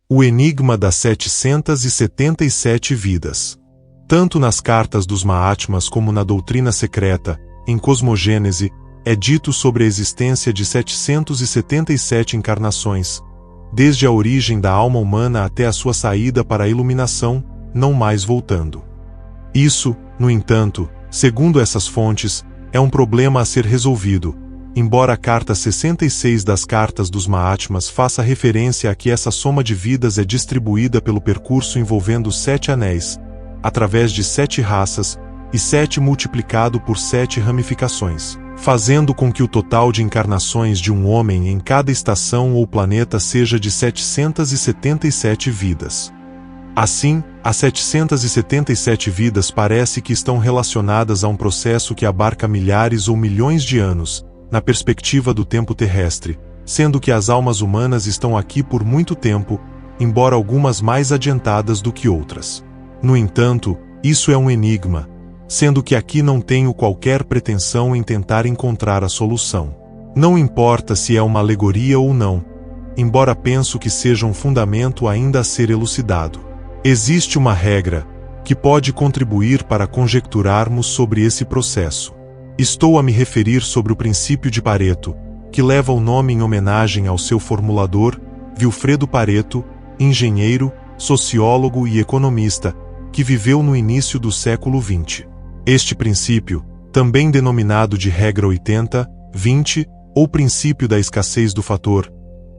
O enigma das 777 vidas. Tanto nas cartas dos Mahatmas como na doutrina secreta, em Cosmogênese, é dito sobre a existência de 777 encarnações, desde a origem da alma humana até a sua saída para a iluminação, não mais voltando. Isso, no entanto, segundo essas fontes, é um problema a ser resolvido, embora a carta 66 das cartas dos Mahatmas faça referência a que essa soma de vidas é distribuída pelo percurso envolvendo 7 anéis, através de 7 raças, e 7 multiplicado por 7 ramificações, fazendo com que o total de encarnações de um homem em cada estação ou planeta seja de 777 vidas. Assim, as 777 vidas parece que estão relacionadas a um processo que abarca milhares ou milhões de anos, na perspectiva do tempo terrestre, sendo que as almas humanas estão aqui por muito tempo, embora algumas mais adiantadas do que outras. No entanto, isso é um enigma, sendo que aqui não tenho qualquer pretensão em tentar encontrar a solução. Não importa se é uma alegoria ou não, embora penso que seja um fundamento ainda a ser elucidado. Existe uma regra que pode contribuir para conjecturarmos sobre esse processo. Estou a me referir sobre o princípio de Pareto, que leva o nome em homenagem ao seu formulador, Vilfredo Pareto, engenheiro, sociólogo e economista, que viveu no início do século XX. Este princípio, também denominado de regra 80-20, ou princípio da escassez do fator,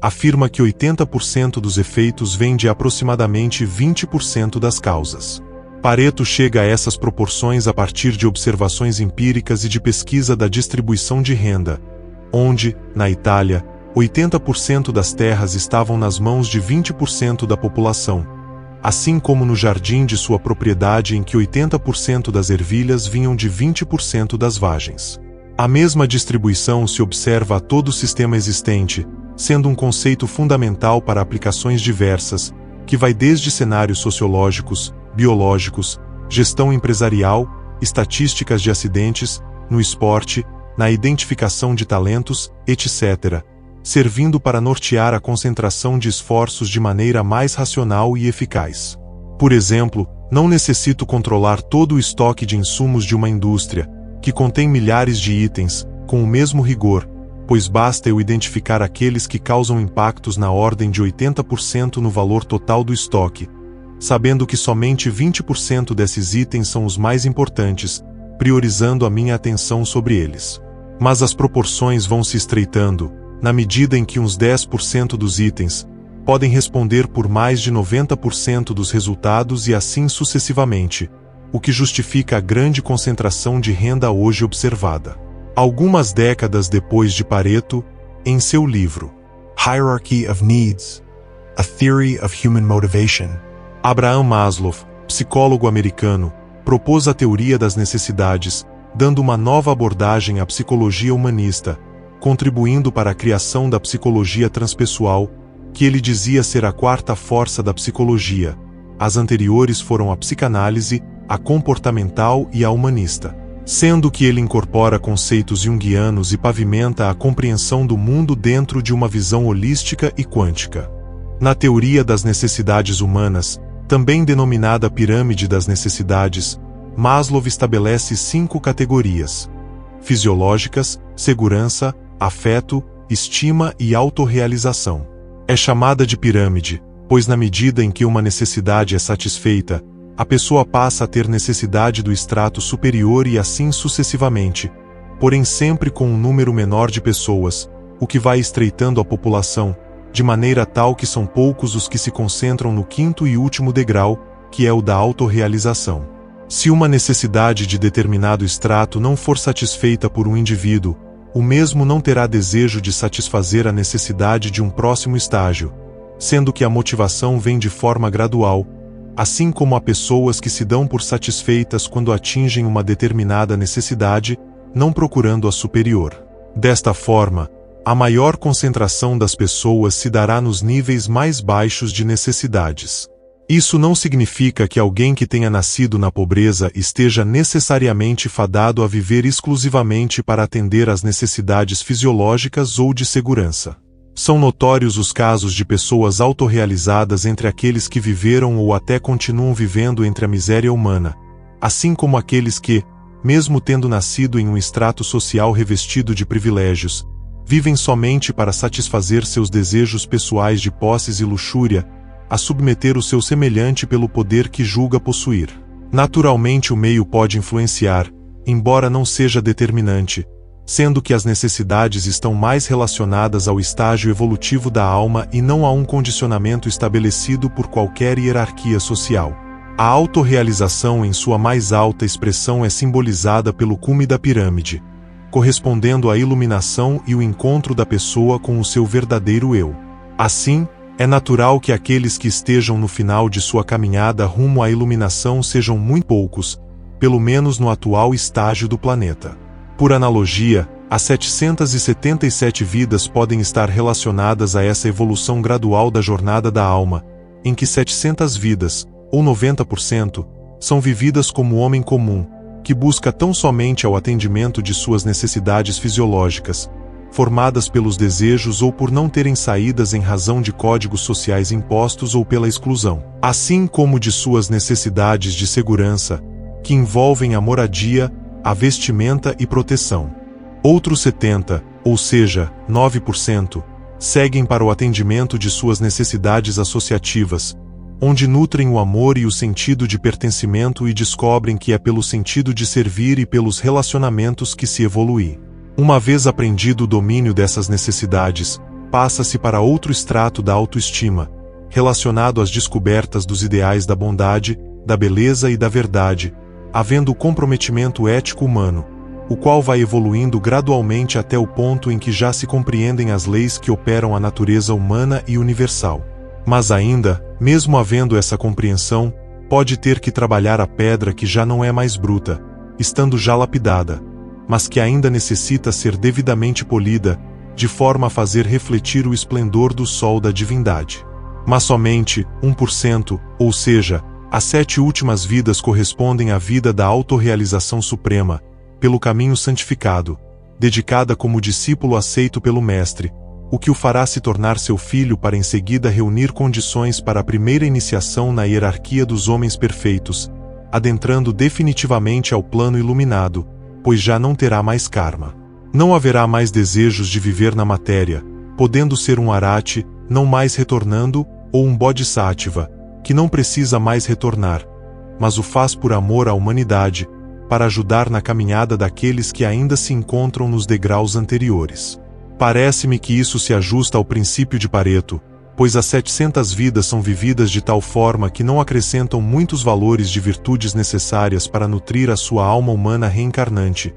afirma que 80% dos efeitos vêm de aproximadamente 20% das causas. Pareto chega a essas proporções a partir de observações empíricas e de pesquisa da distribuição de renda, onde, na Itália, 80% das terras estavam nas mãos de 20% da população, assim como no jardim de sua propriedade em que 80% das ervilhas vinham de 20% das vagens. A mesma distribuição se observa a todo o sistema existente, sendo um conceito fundamental para aplicações diversas, que vai desde cenários sociológicos, biológicos, gestão empresarial, estatísticas de acidentes, no esporte, na identificação de talentos, etc., servindo para nortear a concentração de esforços de maneira mais racional e eficaz. Por exemplo, não necessito controlar todo o estoque de insumos de uma indústria, que contém milhares de itens, com o mesmo rigor, pois basta eu identificar aqueles que causam impactos na ordem de 80% no valor total do estoque, sabendo que somente 20% desses itens são os mais importantes, priorizando a minha atenção sobre eles. Mas as proporções vão se estreitando, na medida em que uns 10% dos itens podem responder por mais de 90% dos resultados e assim sucessivamente, o que justifica a grande concentração de renda hoje observada. Algumas décadas depois de Pareto, em seu livro Hierarchy of Needs, A Theory of Human Motivation, Abraham Maslow, psicólogo americano, propôs a teoria das necessidades, dando uma nova abordagem à psicologia humanista, contribuindo para a criação da psicologia transpessoal, que ele dizia ser a quarta força da psicologia. As anteriores foram a psicanálise, a comportamental e a humanista, sendo que ele incorpora conceitos junguianos e pavimenta a compreensão do mundo dentro de uma visão holística e quântica. Na teoria das necessidades humanas, também denominada pirâmide das necessidades, Maslow estabelece 5 categorias: fisiológicas, segurança, afeto, estima e autorrealização. É chamada de pirâmide, pois na medida em que uma necessidade é satisfeita, a pessoa passa a ter necessidade do estrato superior e assim sucessivamente, porém sempre com um número menor de pessoas, o que vai estreitando a população, de maneira tal que são poucos os que se concentram no 5º e último degrau, que é o da autorrealização. Se uma necessidade de determinado estrato não for satisfeita por um indivíduo, o mesmo não terá desejo de satisfazer a necessidade de um próximo estágio, sendo que a motivação vem de forma gradual, assim como há pessoas que se dão por satisfeitas quando atingem uma determinada necessidade, não procurando a superior. Desta forma, a maior concentração das pessoas se dará nos níveis mais baixos de necessidades. Isso não significa que alguém que tenha nascido na pobreza esteja necessariamente fadado a viver exclusivamente para atender às necessidades fisiológicas ou de segurança. São notórios os casos de pessoas autorrealizadas entre aqueles que viveram ou até continuam vivendo entre a miséria humana, assim como aqueles que, mesmo tendo nascido em um estrato social revestido de privilégios, vivem somente para satisfazer seus desejos pessoais de posses e luxúria, a submeter o seu semelhante pelo poder que julga possuir. Naturalmente o meio pode influenciar, embora não seja determinante, sendo que as necessidades estão mais relacionadas ao estágio evolutivo da alma e não a um condicionamento estabelecido por qualquer hierarquia social. A autorrealização em sua mais alta expressão é simbolizada pelo cume da pirâmide, correspondendo à iluminação e o encontro da pessoa com o seu verdadeiro eu. Assim, é natural que aqueles que estejam no final de sua caminhada rumo à iluminação sejam muito poucos, pelo menos no atual estágio do planeta. Por analogia, as 777 vidas podem estar relacionadas a essa evolução gradual da jornada da alma, em que 700 vidas, ou 90%, são vividas como homem comum, que busca tão somente ao atendimento de suas necessidades fisiológicas, formadas pelos desejos ou por não terem saídas em razão de códigos sociais impostos ou pela exclusão, assim como de suas necessidades de segurança, que envolvem a moradia, a vestimenta e proteção. Outros 70, ou seja, 9%, seguem para o atendimento de suas necessidades associativas, onde nutrem o amor e o sentido de pertencimento e descobrem que é pelo sentido de servir e pelos relacionamentos que se evolui. Uma vez aprendido o domínio dessas necessidades, passa-se para outro extrato da autoestima, relacionado às descobertas dos ideais da bondade, da beleza e da verdade, havendo o comprometimento ético humano, o qual vai evoluindo gradualmente até o ponto em que já se compreendem as leis que operam a natureza humana e universal. Mas ainda, mesmo havendo essa compreensão, pode ter que trabalhar a pedra que já não é mais bruta, estando já lapidada, mas que ainda necessita ser devidamente polida, de forma a fazer refletir o esplendor do sol da divindade. Mas somente 1%, ou seja, as 7 últimas vidas correspondem à vida da autorrealização suprema, pelo caminho santificado, dedicada como discípulo aceito pelo Mestre, o que o fará se tornar seu filho para em seguida reunir condições para a primeira iniciação na hierarquia dos homens perfeitos, adentrando definitivamente ao plano iluminado, pois já não terá mais karma. Não haverá mais desejos de viver na matéria, podendo ser um arati, não mais retornando, ou um bodhisattva, que não precisa mais retornar, mas o faz por amor à humanidade, para ajudar na caminhada daqueles que ainda se encontram nos degraus anteriores. Parece-me que isso se ajusta ao princípio de Pareto, pois as 700 vidas são vividas de tal forma que não acrescentam muitos valores de virtudes necessárias para nutrir a sua alma humana reencarnante,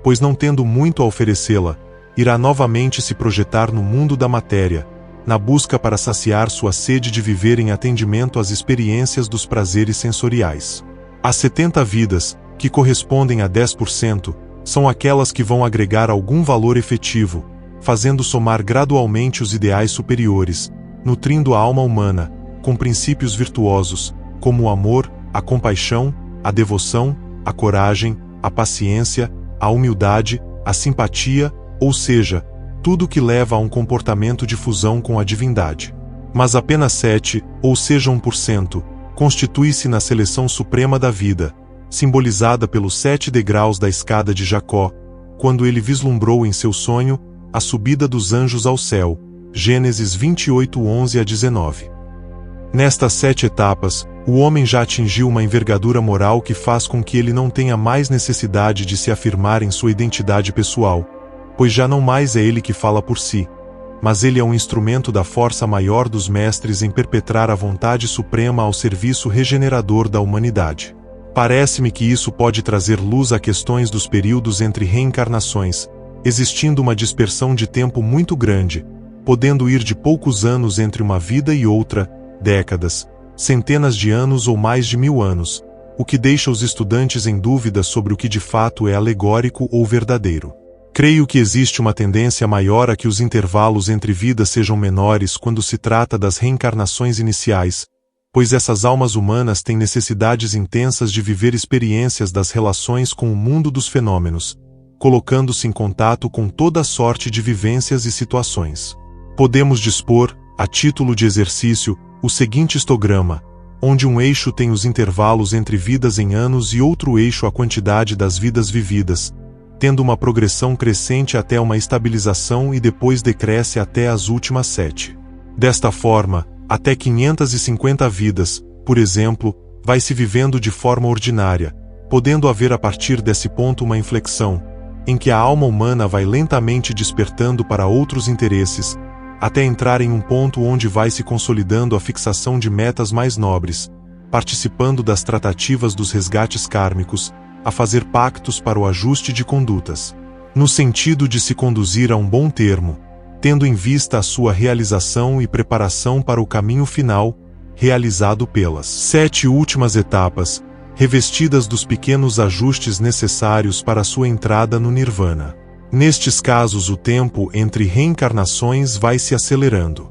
pois não tendo muito a oferecê-la, irá novamente se projetar no mundo da matéria, na busca para saciar sua sede de viver em atendimento às experiências dos prazeres sensoriais. As 70 vidas, que correspondem a 10%, são aquelas que vão agregar algum valor efetivo, fazendo somar gradualmente os ideais superiores, nutrindo a alma humana, com princípios virtuosos, como o amor, a compaixão, a devoção, a coragem, a paciência, a humildade, a simpatia, ou seja, tudo que leva a um comportamento de fusão com a divindade. Mas apenas 7, ou seja 1%, constitui-se na seleção suprema da vida, simbolizada pelos 7 degraus da escada de Jacó, quando ele vislumbrou em seu sonho a subida dos anjos ao céu. Gênesis 28, 11 a 19. Nestas 7 etapas, o homem já atingiu uma envergadura moral que faz com que ele não tenha mais necessidade de se afirmar em sua identidade pessoal, pois já não mais é ele que fala por si, mas ele é um instrumento da força maior dos mestres em perpetrar a vontade suprema ao serviço regenerador da humanidade. Parece-me que isso pode trazer luz a questões dos períodos entre reencarnações, existindo uma dispersão de tempo muito grande, podendo ir de poucos anos entre uma vida e outra, décadas, centenas de anos ou mais de 1000 anos, o que deixa os estudantes em dúvida sobre o que de fato é alegórico ou verdadeiro. Creio que existe uma tendência maior a que os intervalos entre vidas sejam menores quando se trata das reencarnações iniciais, pois essas almas humanas têm necessidades intensas de viver experiências das relações com o mundo dos fenômenos, colocando-se em contato com toda sorte de vivências e situações. Podemos dispor, a título de exercício, o seguinte histograma, onde um eixo tem os intervalos entre vidas em anos e outro eixo a quantidade das vidas vividas, tendo uma progressão crescente até uma estabilização e depois decresce até as últimas 7. Desta forma, até 550 vidas, por exemplo, vai se vivendo de forma ordinária, podendo haver a partir desse ponto uma inflexão, em que a alma humana vai lentamente despertando para outros interesses, até entrar em um ponto onde vai se consolidando a fixação de metas mais nobres, participando das tratativas dos resgates kármicos, a fazer pactos para o ajuste de condutas, no sentido de se conduzir a um bom termo, tendo em vista a sua realização e preparação para o caminho final, realizado pelas 7 últimas etapas, revestidas dos pequenos ajustes necessários para sua entrada no Nirvana. Nestes casos, o tempo entre reencarnações vai se acelerando.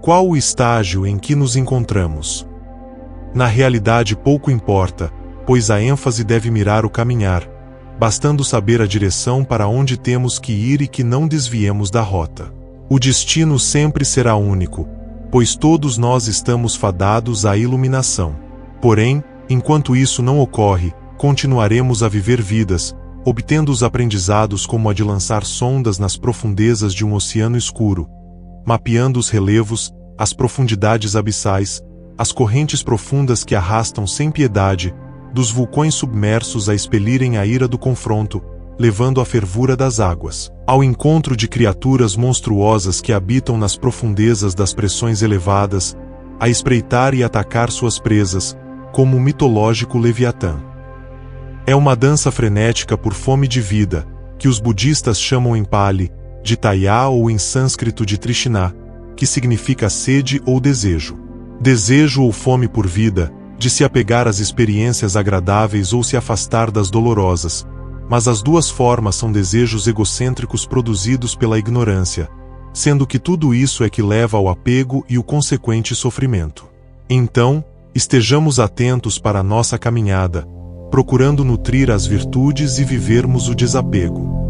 Qual o estágio em que nos encontramos? Na realidade, pouco importa, pois a ênfase deve mirar o caminhar, bastando saber a direção para onde temos que ir e que não desviemos da rota. O destino sempre será único, pois todos nós estamos fadados à iluminação. Porém, enquanto isso não ocorre, continuaremos a viver vidas, obtendo os aprendizados como a de lançar sondas nas profundezas de um oceano escuro, mapeando os relevos, as profundidades abissais, as correntes profundas que arrastam sem piedade, dos vulcões submersos a expelirem a ira do confronto, levando a fervura das águas, ao encontro de criaturas monstruosas que habitam nas profundezas das pressões elevadas, a espreitar e atacar suas presas, como o mitológico Leviatã. É uma dança frenética por fome de vida, que os budistas chamam em Pali, de Taya ou em sânscrito de Trishna, que significa sede ou desejo. Desejo ou fome por vida, de se apegar às experiências agradáveis ou se afastar das dolorosas, mas as duas formas são desejos egocêntricos produzidos pela ignorância, sendo que tudo isso é que leva ao apego e o consequente sofrimento. Então, estejamos atentos para a nossa caminhada, procurando nutrir as virtudes e vivermos o desapego.